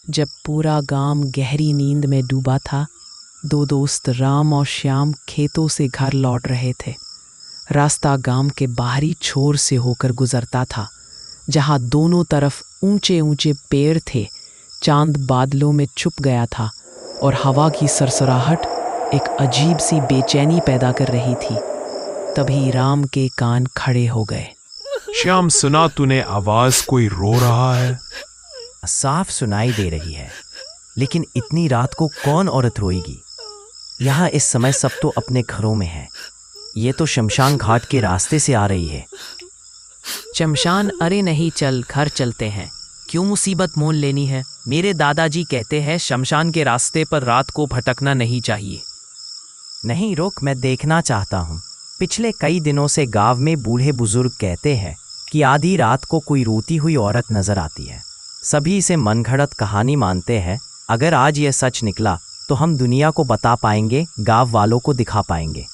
जब पूरा गांव गहरी नींद में डूबा था, दो दोस्त राम और श्याम खेतों से घर लौट रहे थे। रास्ता गांव के बाहरी छोर से होकर गुजरता था, जहां दोनों तरफ ऊंचे ऊंचे पेड़ थे। चांद बादलों में छुप गया था और हवा की सरसराहट एक अजीब सी बेचैनी पैदा कर रही थी। तभी राम के कान खड़े हो गए। श्याम, सुना तूने आवाज? कोई रो रहा है। साफ सुनाई दे रही है, लेकिन इतनी रात को कौन औरत रोएगी? यहाँ इस समय सब तो अपने घरों में है। ये तो शमशान घाट के रास्ते से आ रही है। शमशान? अरे नहीं, चल घर चलते हैं। क्यों मुसीबत मोल लेनी है? मेरे दादाजी कहते हैं शमशान के रास्ते पर रात को भटकना नहीं चाहिए। नहीं रुक, मैं देखना चाहता हूँ। पिछले कई दिनों से गांव में बूढ़े बुजुर्ग कहते हैं कि आधी रात को कोई रोती हुई औरत नजर आती है। सभी इसे मनगढ़ंत कहानी मानते हैं। अगर आज यह सच निकला तो हम दुनिया को बता पाएंगे, गांव वालों को दिखा पाएंगे।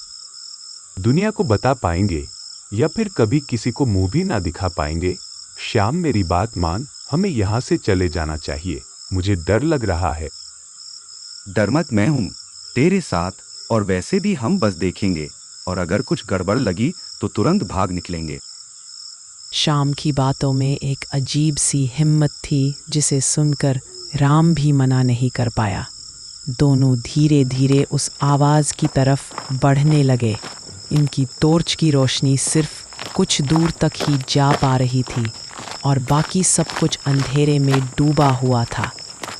दुनिया को बता पाएंगे या फिर कभी किसी को मुंह भी ना दिखा पाएंगे। श्याम, मेरी बात मान, हमें यहाँ से चले जाना चाहिए। मुझे डर लग रहा है। डर मत, मैं हूँ तेरे साथ। और वैसे भी हम बस देखेंगे, और अगर कुछ गड़बड़ लगी तो तुरंत भाग निकलेंगे। श्याम की बातों में एक अजीब सी हिम्मत थी, जिसे सुनकर राम भी मना नहीं कर पाया। दोनों धीरे धीरे उस आवाज़ की तरफ बढ़ने लगे। इनकी टॉर्च की रोशनी सिर्फ कुछ दूर तक ही जा पा रही थी और बाकी सब कुछ अंधेरे में डूबा हुआ था।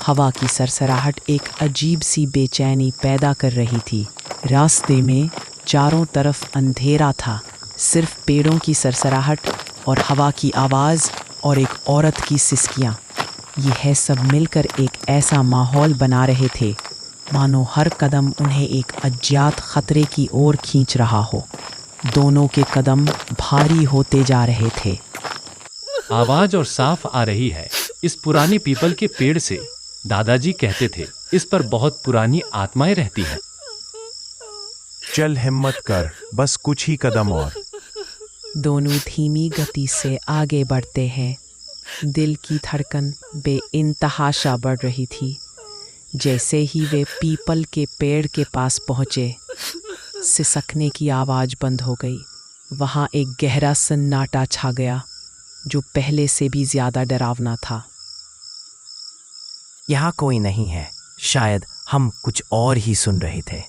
हवा की सरसराहट एक अजीब सी बेचैनी पैदा कर रही थी। रास्ते में चारों तरफ अंधेरा था, सिर्फ पेड़ों की सरसराहट और हवा की आवाज़ और एक औरत की सिसकियाँ। यह सब मिलकर एक ऐसा माहौल बना रहे थे मानो हर कदम उन्हें एक अज्ञात खतरे की ओर खींच रहा हो। दोनों के कदम भारी होते जा रहे थे। आवाज और साफ आ रही है इस पुरानी पीपल के पेड़ से। दादाजी कहते थे इस पर बहुत पुरानी आत्माएं रहती हैं। चल हिम्मत कर, बस कुछ ही कदम और। दोनों धीमी गति से आगे बढ़ते हैं। दिल की धड़कन बेइंतहा बढ़ रही थी। जैसे ही वे पीपल के पेड़ के पास पहुँचे, सिसकने की आवाज़ बंद हो गई। वहाँ एक गहरा सन्नाटा छा गया, जो पहले से भी ज़्यादा डरावना था। यहाँ कोई नहीं है। शायद हम कुछ और ही सुन रहे थे।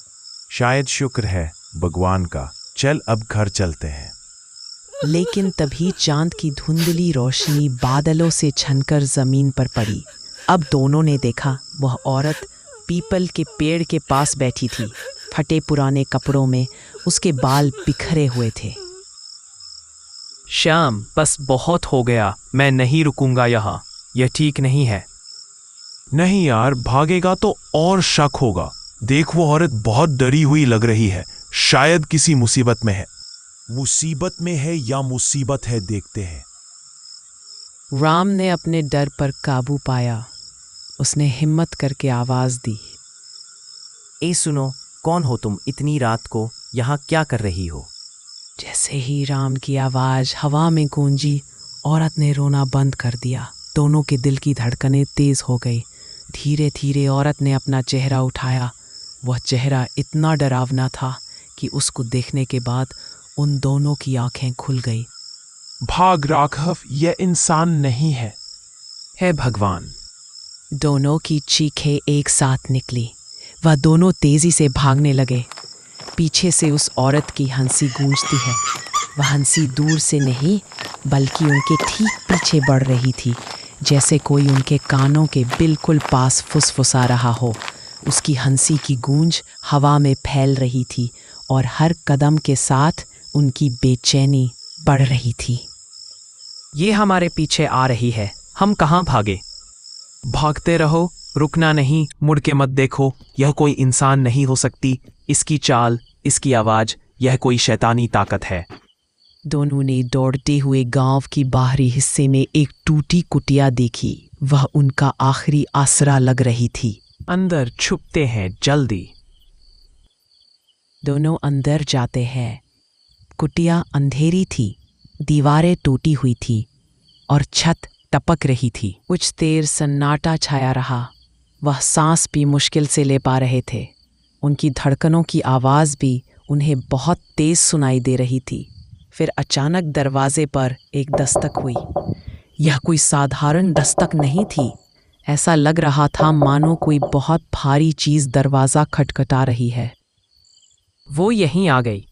शायद शुक्र है भगवान का। चल अब घर चलते हैं। लेकिन तभी चांद की धुंधली रोशनी बादलों से छनकर जमीन पर पड़ी। अब दोनों ने देखा, वह औरत पीपल के पेड़ के पास बैठी थी। फटे पुराने कपड़ों में उसके बाल बिखरे हुए थे। श्याम, बस बहुत हो गया। मैं नहीं रुकूंगा यहाँ। यह ठीक नहीं है। नहीं यार, भागेगा तो और शक होगा। देख, वो औरत बहुत डरी हुई लग रही है। शायद किसी मुसीबत में है। मुसीबत में है या मुसीबत है, देखते हैं। राम ने अपने डर पर काबू पाया। उसने हिम्मत करके आवाज़ दी। ए सुनो, कौन हो तुम? इतनी रात को यहाँ क्या कर रही हो? जैसे ही राम की आवाज़ हवा में गूंजी, औरत ने रोना बंद कर दिया। दोनों के दिल की धड़कनें तेज़ हो गई। धीरे धीरे औरत ने अपना चेहरा उठाया। वह चेहरा इतना डरावना था कि उसको देखने के बाद उन दोनों की आंखें खुल गई। भाग राघव, यह इंसान नहीं है। हे भगवान! दोनों की चीखें एक साथ निकली। वह दोनों तेजी से भागने लगे। पीछे से उस औरत की हंसी गूंजती है। वह हंसी दूर से नहीं, बल्कि उनके ठीक पीछे बढ़ रही थी, जैसे कोई उनके कानों के बिल्कुल पास फुसफुसा रहा हो। उसकी हंसी की गूंज हवा में फैल रही थी और हर कदम के साथ उनकी बेचैनी बढ़ रही थी। ये हमारे पीछे आ रही है। हम कहाँ भागे? भागते रहो, रुकना नहीं, मुड़ के मत देखो। यह कोई इंसान नहीं हो सकती। इसकी चाल, इसकी आवाज, यह कोई शैतानी ताकत है। दोनों ने दौड़ते हुए गांव की बाहरी हिस्से में एक टूटी कुटिया देखी। वह उनका आखिरी आसरा लग रही थी। अंदर छुपते हैं, जल्दी। दोनों अंदर जाते हैं। कुटिया अंधेरी थी, दीवारें टूटी हुई थी और छत टपक रही थी। कुछ देर सन्नाटा छाया रहा। वह सांस भी मुश्किल से ले पा रहे थे। उनकी धड़कनों की आवाज़ भी उन्हें बहुत तेज सुनाई दे रही थी। फिर अचानक दरवाजे पर एक दस्तक हुई। यह कोई साधारण दस्तक नहीं थी। ऐसा लग रहा था मानो कोई बहुत भारी चीज़ दरवाज़ा खटखटा रही है। वो यहीं आ गई।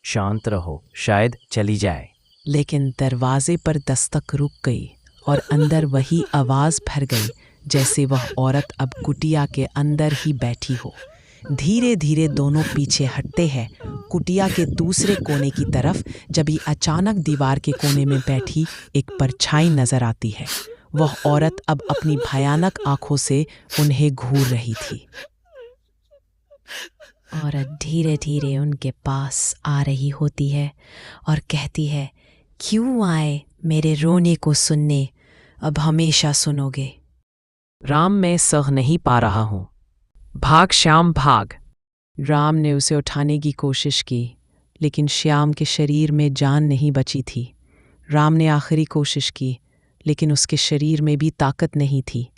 शांत रहो, शायद चली जाए। लेकिन दरवाजे पर दस्तक रुक गई और अंदर वही आवाज़ भर गई जैसे वह औरत अब कुटिया के अंदर ही बैठी हो। धीरे धीरे दोनों पीछे हटते हैं कुटिया के दूसरे कोने की तरफ, जब ही अचानक दीवार के कोने में बैठी एक परछाई नजर आती है। वह औरत अब अपनी भयानक आंखों से उन्हें घूर रही थी। औरत धीरे धीरे उनके पास आ रही होती है और कहती है, क्यों आए मेरे रोने को सुनने? अब हमेशा सुनोगे। राम, मैं सह नहीं पा रहा हूं। भाग श्याम, भाग। राम ने उसे उठाने की कोशिश की, लेकिन श्याम के शरीर में जान नहीं बची थी। राम ने आखिरी कोशिश की, लेकिन उसके शरीर में भी ताकत नहीं थी।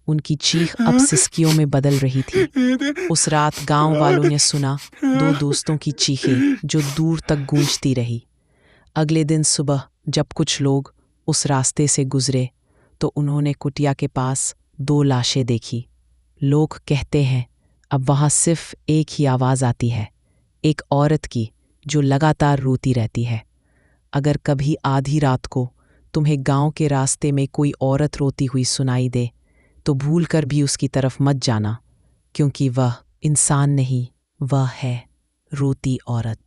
उनकी चीख अब सिसकियों में बदल रही थी। उस रात गांव वालों ने सुना दो दोस्तों की चीखें जो दूर तक गूंजती रही। अगले दिन सुबह जब कुछ लोग उस रास्ते से गुजरे तो उन्होंने कुटिया के पास 2 लाशें देखी। लोग कहते हैं अब वहाँ सिर्फ एक ही आवाज़ आती है, एक औरत की जो लगातार रोती रहती है। अगर कभी आधी रात को तुम्हें गांव के रास्ते में कोई औरत रोती हुई सुनाई दे तो भूल कर भी उसकी तरफ मत जाना, क्योंकि वह इंसान नहीं, वह है रोती औरत।